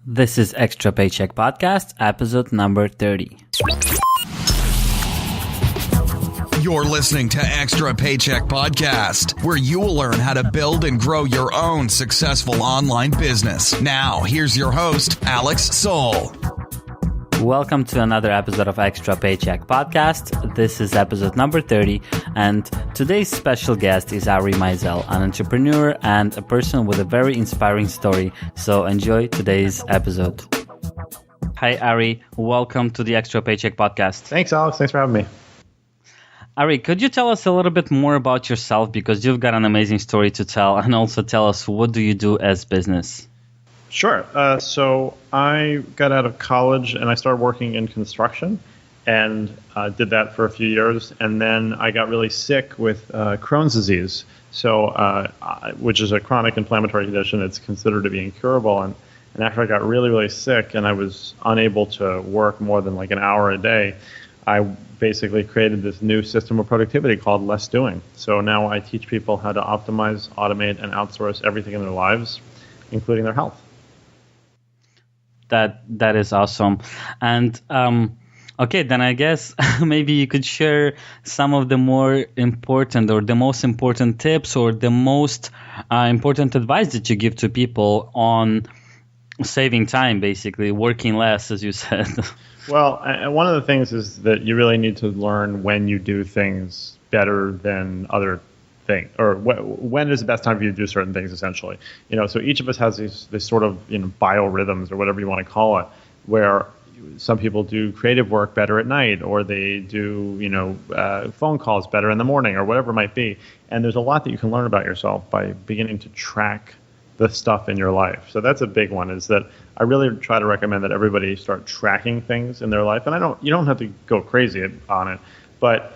This is Extra Paycheck Podcast, episode number 30. You're listening to Extra Paycheck Podcast, where you will learn how to build and grow your own successful online business. Now, here's your host, Alex Soul. Welcome to another episode of Extra Paycheck Podcast. This is episode number 30, and today's special guest is Ari Meisel, an entrepreneur and a person with a very inspiring story. So enjoy today's episode. Hi, Ari. Welcome to the Extra Paycheck Podcast. Thanks, Alex. Thanks for having me. Ari, could you tell us a little bit more about yourself, because you've got an amazing story to tell, and also tell us what do you do as business? Sure. So I got out of college and I started working in construction and did that for a few years. And then I got really sick with Crohn's disease, which is a chronic inflammatory condition. It's considered to be incurable. And after I got really, really sick and I was unable to work more than like an hour a day, I basically created this new system of productivity called Less Doing. So now I teach people how to optimize, automate, and outsource everything in their lives, including their health. That is awesome. And okay, then I guess maybe you could share some of the more important or the most important tips or the most important advice that you give to people on saving time, basically, working less, as you said. Well, one of the things is that you really need to learn when you do things better than other thing, or when is the best time for you to do certain things, essentially. So each of us has this sort of biorhythms, or whatever you want to call it, where some people do creative work better at night, or they do phone calls better in the morning, or whatever it might be. And there's a lot that you can learn about yourself by beginning to track the stuff in your life. So that's a big one, is that I really try to recommend that everybody start tracking things in their life. And you don't have to go crazy on it, but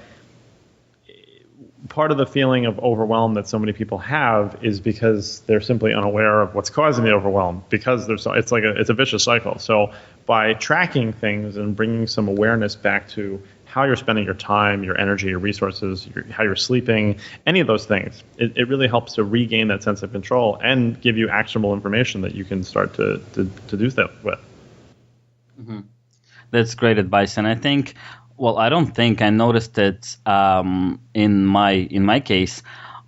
part of the feeling of overwhelm that so many people have is because they're simply unaware of what's causing the overwhelm, because it's a vicious cycle. So by tracking things and bringing some awareness back to how you're spending your time, your energy, your resources, how you're sleeping, any of those things, it really helps to regain that sense of control and give you actionable information that you can start to do stuff with. Mm-hmm. That's great advice. And I think, I noticed it in my case.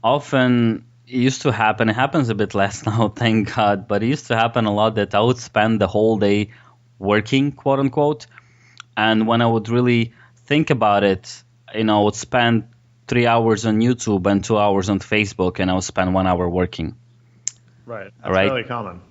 Often it used to happen, it happens a bit less now, thank God, but it used to happen a lot that I would spend the whole day working, quote unquote. And when I would really think about it, I would spend 3 hours on YouTube and 2 hours on Facebook, and I would spend 1 hour working. Right. That's really common.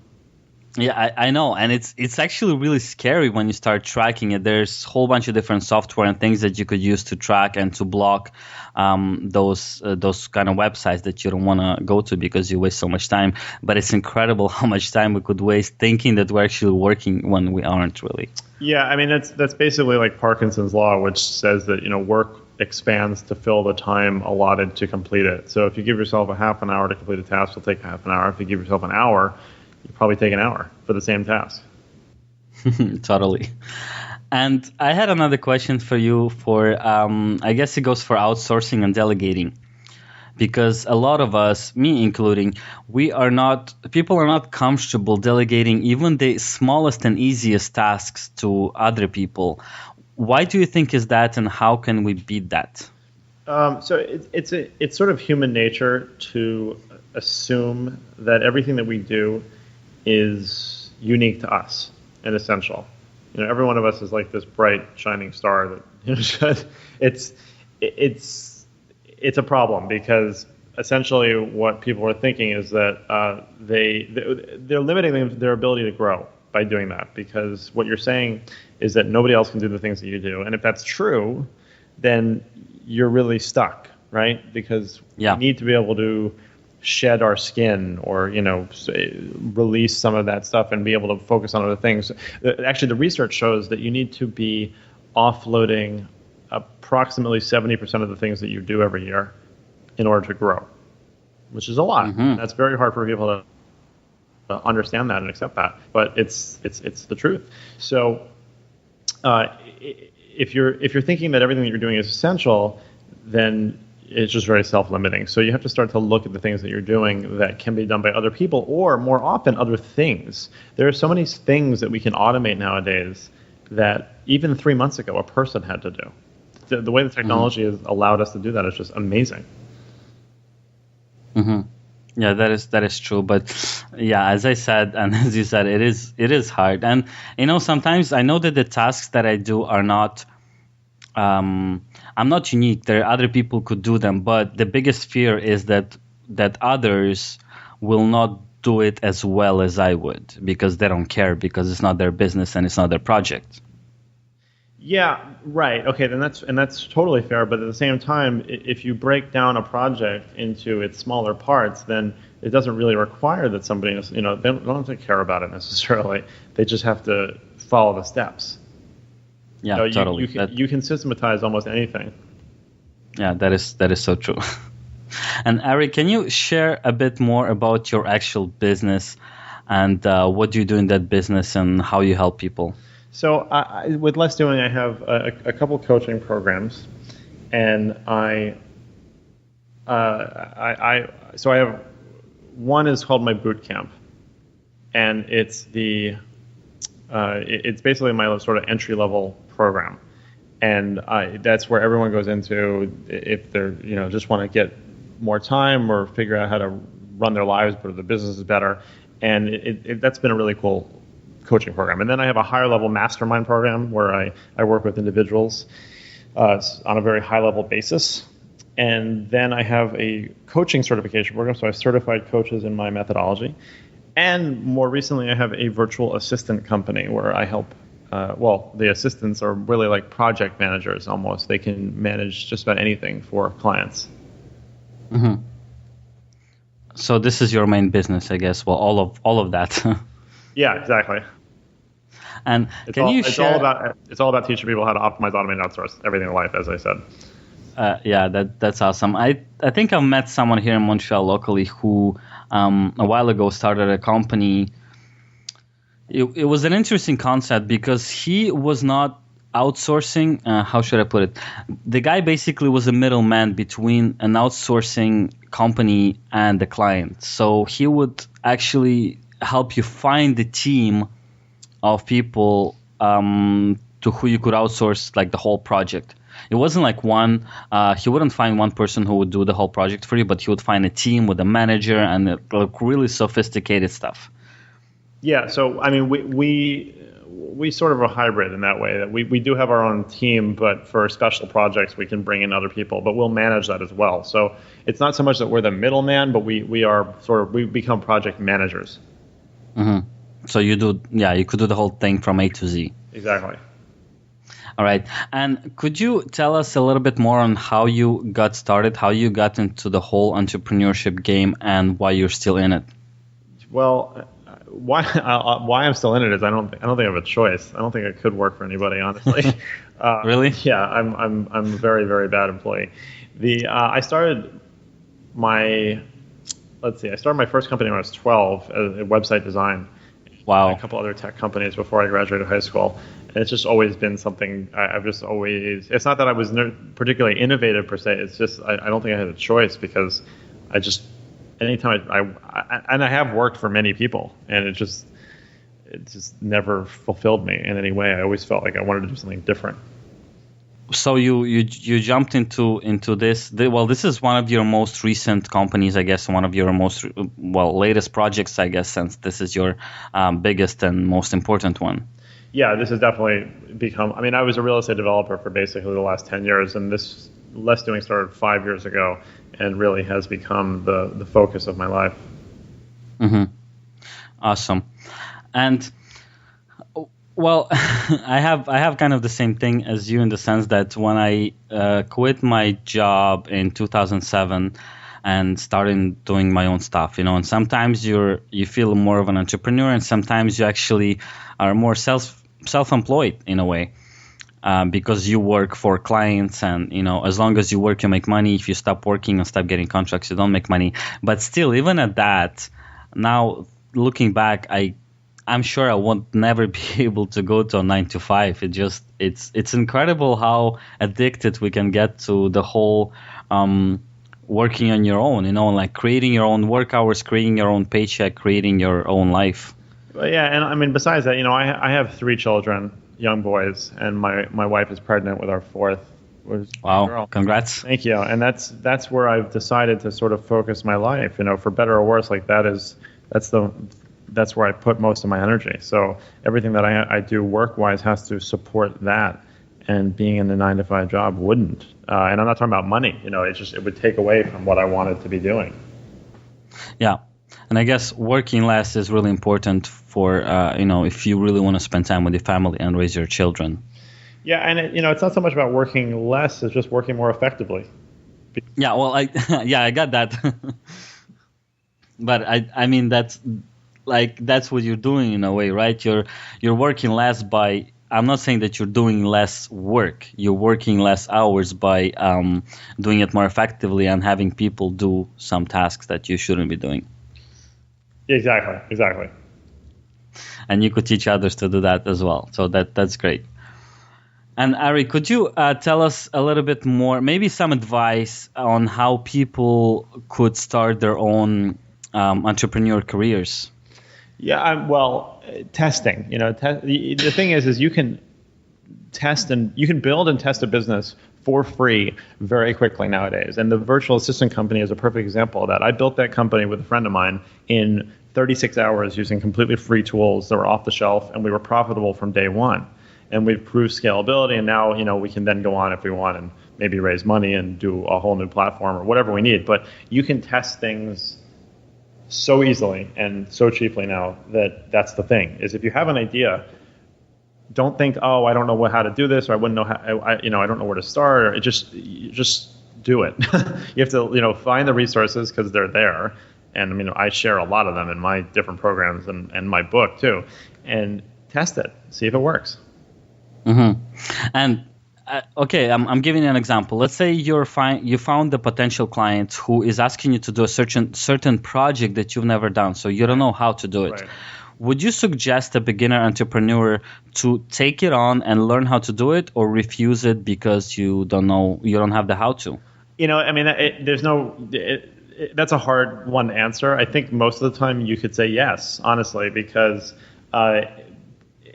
Yeah, I know, and it's actually really scary when you start tracking it. There's a whole bunch of different software and things that you could use to track and to block those kind of websites that you don't want to go to because you waste so much time. But it's incredible how much time we could waste thinking that we're actually working when we aren't really. Yeah, I mean that's basically like Parkinson's law, which says that work expands to fill the time allotted to complete it. So if you give yourself a half an hour to complete a task, it'll take half an hour. If you give yourself an hour, you probably take an hour for the same task. Totally. And I had another question for you for, I guess it goes for outsourcing and delegating. Because a lot of us, me including, people are not comfortable delegating even the smallest and easiest tasks to other people. Why do you think is that, and how can we beat that? So it's sort of human nature to assume that everything that we do is unique to us and essential. Every one of us is like this bright shining star that it's a problem, because essentially what people are thinking is that they're limiting their ability to grow by doing that, because what you're saying is that nobody else can do the things that you do. And if that's true, then you're really stuck, right? Because we need to be able to shed our skin, or release some of that stuff and be able to focus on other things. Actually, the research shows that you need to be offloading approximately 70% of the things that you do every year in order to grow, which is a lot. Mm-hmm. That's very hard for people to understand that and accept that, but it's the truth. So if you're thinking that everything that you're doing is essential, then it's just very self-limiting. So you have to start to look at the things that you're doing that can be done by other people, or more often other things. There are so many things that we can automate nowadays that even 3 months ago a person had to do. The way the technology has allowed us to do that is just amazing. Mm-hmm. Yeah, that is true. But yeah, as I said, and as you said, it is hard. And sometimes I know that the tasks that I do are not. I'm not unique. There are other people could do them, but the biggest fear is that others will not do it as well as I would because they don't care, because it's not their business and it's not their project. Yeah, right. Okay, then that's totally fair. But at the same time, if you break down a project into its smaller parts, then it doesn't really require that somebody, they don't have to care about it necessarily. They just have to follow the steps. Yeah, totally. You can systematize almost anything. Yeah, that is so true. And Ari, can you share a bit more about your actual business and what do you do in that business and how you help people? So with Less Doing, I have a couple coaching programs, and I have one is called my boot camp, and it's basically my sort of entry level program, and that's where everyone goes into if they're just want to get more time or figure out how to run their lives, but the business is better, and that's been a really cool coaching program. And then I have a higher level mastermind program where I work with individuals on a very high level basis. And then I have a coaching certification program, so I've certified coaches in my methodology. And more recently, I have a virtual assistant company where I help, the assistants are really like project managers almost. They can manage just about anything for clients. Mm-hmm. So this is your main business, I guess. Well, all of that. Yeah, exactly. And it's all about teaching people how to optimize, automate, and outsource everything in life, as I said. Yeah, that's awesome. I think I've met someone here in Montreal locally who a while ago started a company. It was an interesting concept because he was not outsourcing. How should I put it? The guy basically was a middleman between an outsourcing company and the client. So he would actually help you find the team of people to who you could outsource like the whole project. It wasn't like he wouldn't find one person who would do the whole project for you, but he would find a team with a manager and like really sophisticated stuff. Yeah, so I mean we sort of a hybrid in that way that we do have our own team, but for special projects we can bring in other people, but we'll manage that as well. So it's not so much that we're the middleman, but we become project managers. Mm-hmm. So you could do the whole thing from A to Z. Exactly. All right. And could you tell us a little bit more on how you got started, how you got into the whole entrepreneurship game, and why you're still in it? Well, why I'm still in it is I don't think I have a choice. I don't think it could work for anybody, honestly. Really? Yeah, I'm a very, very bad employee. I started my first company when I was 12 as website design. Wow. A couple other tech companies before I graduated high school. And it's just always been something I've just always, it's not that I was particularly innovative per se, it's just I don't think I had a choice because I just, anytime I have worked for many people and it just never fulfilled me in any way. I always felt like I wanted to do something different. So you jumped into this. This is one of your most recent companies, I guess. One of your most latest projects, I guess, since this is your biggest and most important one. Yeah, this has definitely become. I mean, I was a real estate developer for basically the last 10 years, and this Less Doing started 5 years ago, and really has become the focus of my life. Mm-hmm. Awesome, and. Well, I have kind of the same thing as you in the sense that when I quit my job in 2007 and started doing my own stuff, and sometimes you feel more of an entrepreneur, and sometimes you actually are more self-employed in a way because you work for clients, and as long as you work, you make money. If you stop working and stop getting contracts, you don't make money. But still, even at that, now looking back, I'm sure I won't never be able to go to a 9 to 5. it's incredible how addicted we can get to the whole working on your own, like creating your own work hours, creating your own paycheck, creating your own life. Well, yeah, and I mean, besides that, I have 3 children, young boys, and my wife is pregnant with our 4th. Wow! Girl. Congrats. Thank you. And that's where I've decided to sort of focus my life. For better or worse, like that's where I put most of my energy. So everything that I do work-wise has to support that, and being in a 9-to-5 job wouldn't. And I'm not talking about money. It would take away from what I wanted to be doing. Yeah. And I guess working less is really important for, if you really want to spend time with your family and raise your children. Yeah, and it's not so much about working less; it's just working more effectively. Yeah, well, I got that. But I mean that's what you're doing in a way, right? You're working less by. I'm not saying that you're doing less work. You're working less hours by doing it more effectively and having people do some tasks that you shouldn't be doing. Exactly. And you could teach others to do that as well. So that's great. And Ari, could you tell us a little bit more, maybe some advice on how people could start their own entrepreneur careers? Yeah, testing. The thing is you can test and you can build and test a business for free very quickly nowadays. And the virtual assistant company is a perfect example of that. I built that company with a friend of mine in 36 hours using completely free tools that were off the shelf, and we were profitable from day one. And we've proved scalability, and now we can then go on if we want and maybe raise money and do a whole new platform or whatever we need. But you can test things so easily and so cheaply now that's the thing. Is if you have an idea, don't think, oh, I don't know how to do this, or I wouldn't know how, I don't know where to start. Or just do it. You have to find the resources because they're there, and I share a lot of them in my different programs and my book too, and test it, see if it works. Mm-hmm. And okay, I'm giving you an example. Let's say you found a potential client who is asking you to do a certain project that you've never done, so you don't know how to do it. Right. Would you suggest a beginner entrepreneur to take it on and learn how to do it, or refuse it because you don't have the how to? That's a hard one to answer. I think most of the time you could say yes, honestly, because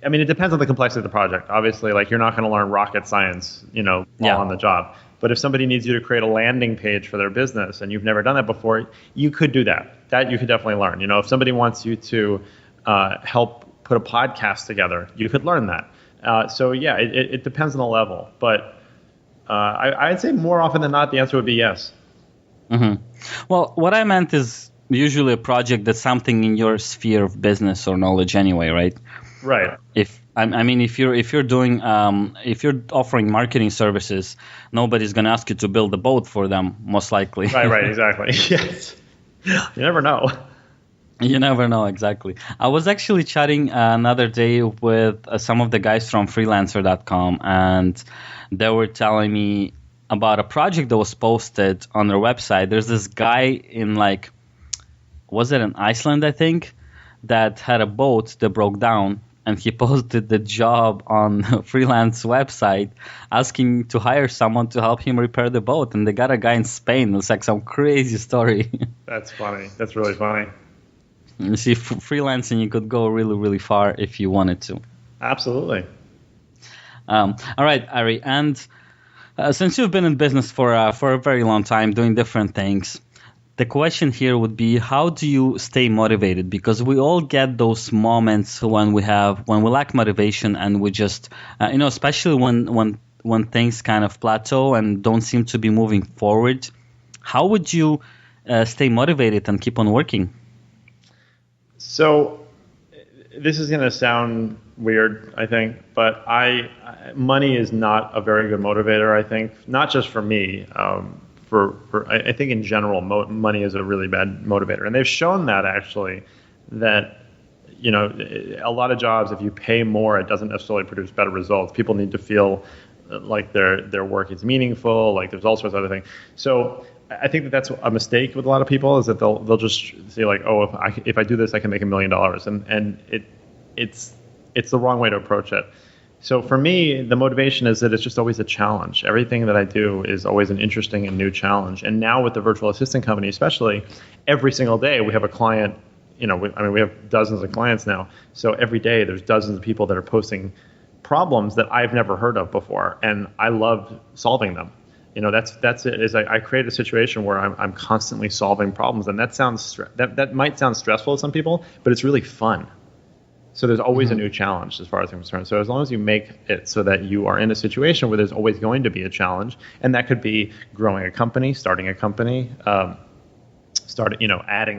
it depends on the complexity of the project. Obviously, you're not going to learn rocket science, while on the job. But if somebody needs you to create a landing page for their business and you've never done that before, you could do that. That you could definitely learn. If somebody wants you to help put a podcast together, you could learn that. It depends on the level. But I'd say more often than not, the answer would be yes. Mm-hmm. Well, what I meant is usually a project that's something in your sphere of business or knowledge anyway, right? Right. If you're doing if you're offering marketing services, nobody's going to ask you to build a boat for them, most likely. Right, exactly. Yes. You never know. You never know, exactly. I was actually chatting another day with some of the guys from freelancer.com, and they were telling me about a project that was posted on their website. There's this guy in was it in Iceland, I think, that had a boat that broke down, and he posted the job on a freelance website asking to hire someone to help him repair the boat. And they got a guy in Spain. It's some crazy story. That's funny. That's really funny. You see, freelancing, you could go really, really far if you wanted to. Absolutely. All right, Ari. And since you've been in business for a very long time doing different things, the question here would be, how do you stay motivated? Because we all get those moments when we lack motivation, and we just, especially when things kind of plateau and don't seem to be moving forward. How would you stay motivated and keep on working? So this is going to sound weird, I think, but money is not a very good motivator, I think, not just for me. I think in general, money is a really bad motivator. And they've shown that actually, that, a lot of jobs, if you pay more, it doesn't necessarily produce better results. People need to feel like their work is meaningful, like there's all sorts of other things. So I think that's a mistake with a lot of people, is that they'll just say if I do this, I can make $1 million. And it's the wrong way to approach it. So for me, the motivation is that it's just always a challenge. Everything that I do is always an interesting and new challenge. And now with the virtual assistant company, especially, every single day we have a client. We have dozens of clients now. So every day there's dozens of people that are posting problems that I've never heard of before, and I love solving them. That's it. Is I create a situation where I'm constantly solving problems, and that might sound stressful to some people, but it's really fun. So there's always a new challenge as far as I'm concerned. So as long as you make it so that you are in a situation where there's always going to be a challenge, and that could be growing a company, starting a company, adding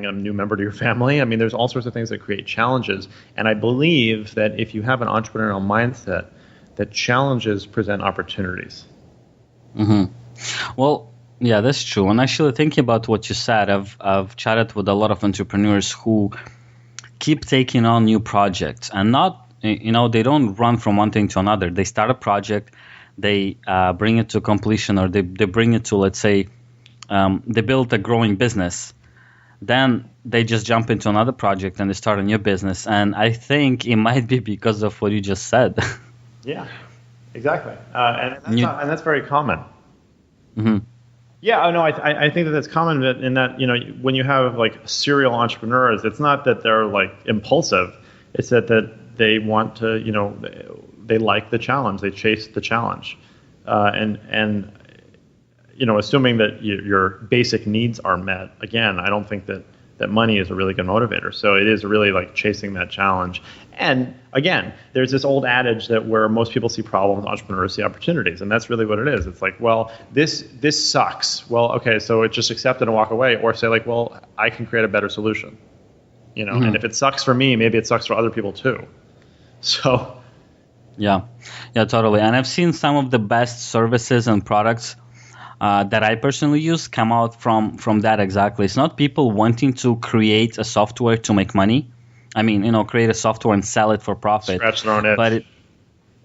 a new member to your family. I mean, there's all sorts of things that create challenges. And I believe that if you have an entrepreneurial mindset, that challenges present opportunities. Mm-hmm. Well, yeah, that's true. And actually thinking about what you said, I've chatted with a lot of entrepreneurs who keep taking on new projects and not, they don't run from one thing to another. They start a project, they bring it to completion, or they bring it to, let's say, they build a growing business. Then they just jump into another project and they start a new business. And I think it might be because of what you just said. Yeah, exactly. And that's very common. Mm-hmm. Yeah, no, I think that's common in that, when you have like serial entrepreneurs, it's not that they're like impulsive. It's that they want to, they like the challenge. They chase the challenge. And assuming that your basic needs are met, again, I don't think that money is a really good motivator. So it is really like chasing that challenge. And again, there's this old adage that where most people see problems, entrepreneurs see opportunities. And that's really what it is. It's like, well, this sucks. Well, okay, so just accept it and walk away, or say like, well, I can create a better solution. And if it sucks for me, maybe it sucks for other people too. So yeah, totally. And I've seen some of the best services and products that I personally use come out from that exactly. It's not people wanting to create a software to make money. I mean, create a software and sell it for profit. Scratch their own itch.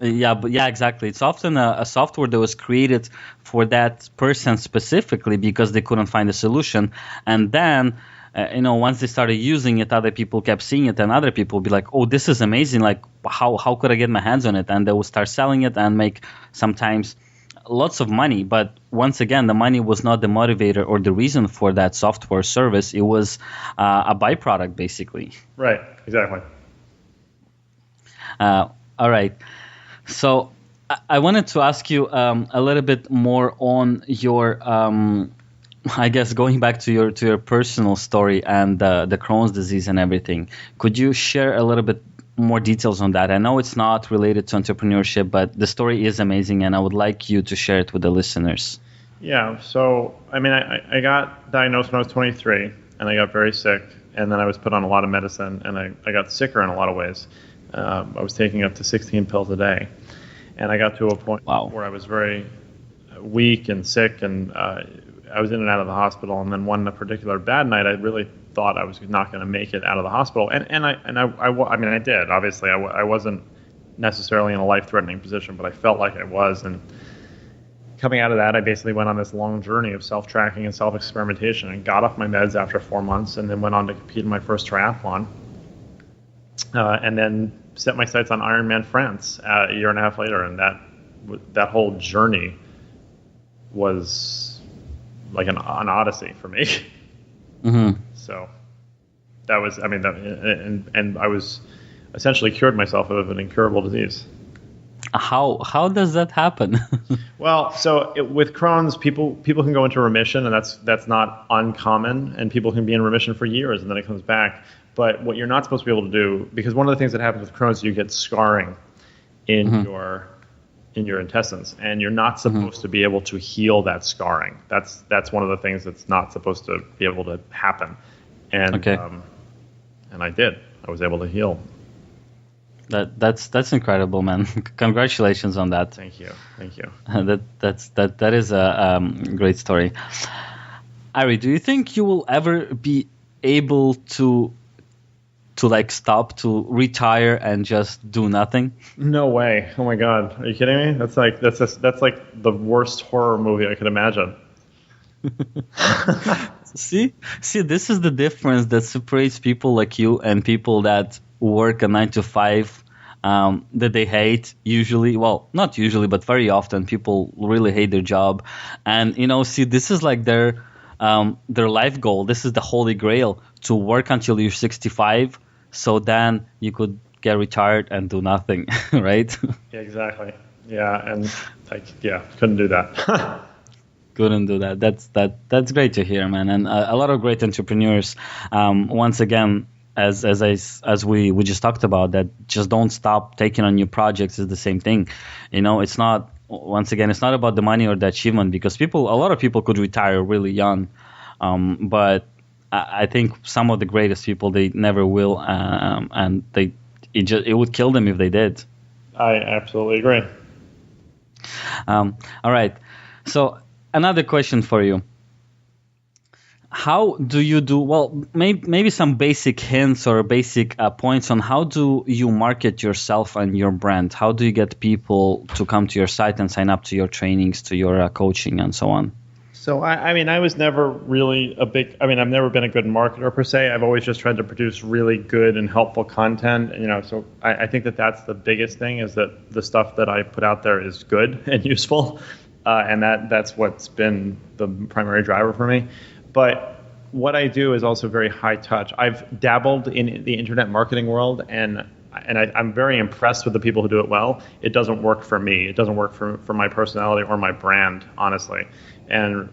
But exactly. It's often a software that was created for that person specifically because they couldn't find a solution. And then, once they started using it, other people kept seeing it, and other people would be like, "Oh, this is amazing! Like, how could I get my hands on it?" And they would start selling it and make sometimes lots of money. But once again, the money was not the motivator or the reason for that software service. It was a byproduct, basically. Right, exactly. All right. So I wanted to ask you a little bit more on your, I guess, going back to your personal story and the Crohn's disease and everything. Could you share a little bit more details on that? I know it's not related to entrepreneurship, but the story is amazing, and I would like you to share it with the listeners. Yeah, so I mean, I got diagnosed when I was 23, and I got very sick, and then I was put on a lot of medicine, and I got sicker in a lot of ways. I was taking up to 16 pills a day, and I got to a point where I was very weak and sick, and I was in and out of the hospital. And then one particular bad night, I really thought I was not going to make it out of the hospital, and I did. Obviously, I wasn't necessarily in a life-threatening position, but I felt like I was. And coming out of that, I basically went on this long journey of self-tracking and self-experimentation, and got off my meds after 4 months, and then went on to compete in my first triathlon, and then set my sights on Ironman France a year and a half later. And that whole journey was like an odyssey for me. Mm-hmm. So that was, and I was essentially cured myself of an incurable disease. How does that happen? Well, so with Crohn's, people can go into remission, and that's not uncommon, and people can be in remission for years, and then it comes back. But what you're not supposed to be able to do, because one of the things that happens with Crohn's, you get scarring in your intestines, and you're not supposed to be able to heal that scarring. That's one of the things that's not supposed to be able to happen. And and I did. I was able to heal. That's incredible, man. Congratulations on that. Thank you. That is a great story. Ari, do you think you will ever be able to stop, to retire and just do nothing? No way. Oh my God. Are you kidding me? That's like the worst horror movie I could imagine. See, this is the difference that separates people like you and people that work a 9 to 5 that they hate usually. Well, not usually, but very often people really hate their job. And, see, this is like their life goal. This is the holy grail, to work until you're 65. So then you could get retired and do nothing, right? Yeah, exactly. Yeah, and couldn't do that. Couldn't do that. That's great to hear, man. And a lot of great entrepreneurs. Once again, as we just talked about, that just don't stop taking on new projects is the same thing. It's not. Once again, it's not about the money or the achievement, because a lot of people could retire really young, but I think some of the greatest people, they never will, and it would kill them if they did. I absolutely agree. All right, so another question for you. How do you do, well, maybe some basic hints or basic points on how do you market yourself and your brand? How do you get people to come to your site and sign up to your trainings, to your coaching and so on? So, I was never really I've never been a good marketer per se. I've always just tried to produce really good and helpful content. So I think that's the biggest thing, is that the stuff that I put out there is good and useful. And that's what's been the primary driver for me. But what I do is also very high touch. I've dabbled in the internet marketing world, and I'm very impressed with the people who do it well. It doesn't work for me. It doesn't work for my personality or my brand, honestly. And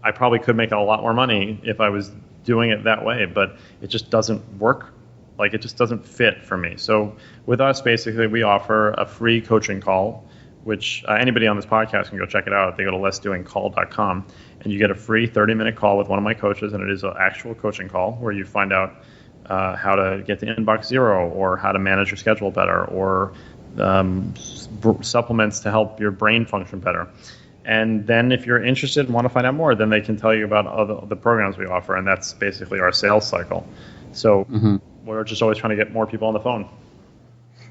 I probably could make a lot more money if I was doing it that way, but it just doesn't work. Like, it just doesn't fit for me. So with us, basically, we offer a free coaching call, which anybody on this podcast can go check it out. They go to lessdoingcall.com, and you get a free 30-minute call with one of my coaches, and it is an actual coaching call where you find out how to get to inbox zero, or how to manage your schedule better, or supplements to help your brain function better. And then if you're interested and want to find out more, then they can tell you about all the programs we offer, and that's basically our sales cycle. So we're just always trying to get more people on the phone.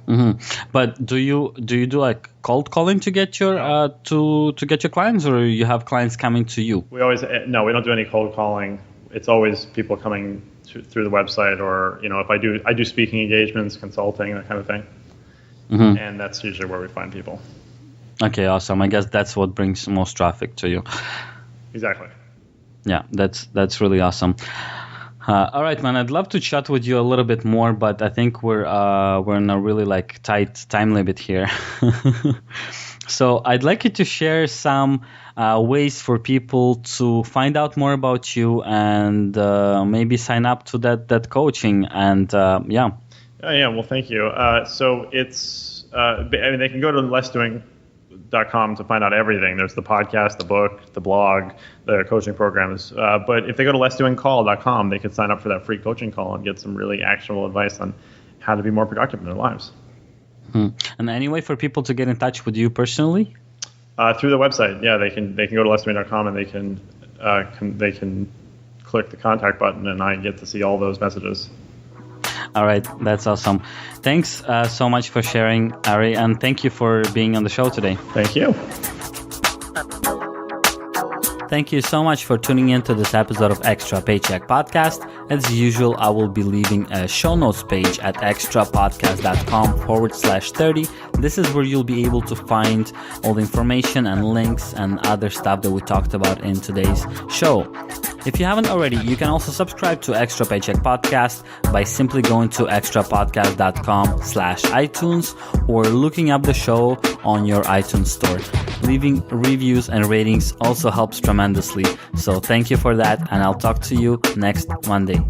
Mm-hmm. But do you do like cold calling to get your to get your clients, or you have clients coming to you? We don't do any cold calling. It's always people coming through the website, or if I do speaking engagements, consulting, that kind of thing, and that's usually where we find people. Okay, awesome. I guess that's what brings most traffic to you. Exactly. Yeah, that's really awesome. All right, man. I'd love to chat with you a little bit more, but I think we're in a really tight time limit here. So I'd like you to share some ways for people to find out more about you and maybe sign up to that coaching. And yeah. Oh, yeah. Well, thank you. So it's they can go to lessdoing.com to find out everything. There's the podcast, the book, the blog, the coaching programs. But if they go to lessdoingcall.com, they can sign up for that free coaching call and get some really actionable advice on how to be more productive in their lives. And any way for people to get in touch with you personally? Through the website. Yeah, they can go to lessdoing.com, and they can click the contact button, and I get to see all those messages. All right, that's awesome. Thanks so much for sharing, Ari, and thank you for being on the show today. Thank you. Thank you so much for tuning in to this episode of Extra Paycheck Podcast. As usual, I will be leaving a show notes page at extrapodcast.com/30. This is where you'll be able to find all the information and links and other stuff that we talked about in today's show. If you haven't already, you can also subscribe to Extra Paycheck Podcast by simply going to extrapodcast.com/iTunes or looking up the show on your iTunes store. Leaving reviews and ratings also helps tremendously. So thank you for that, and I'll talk to you next Monday.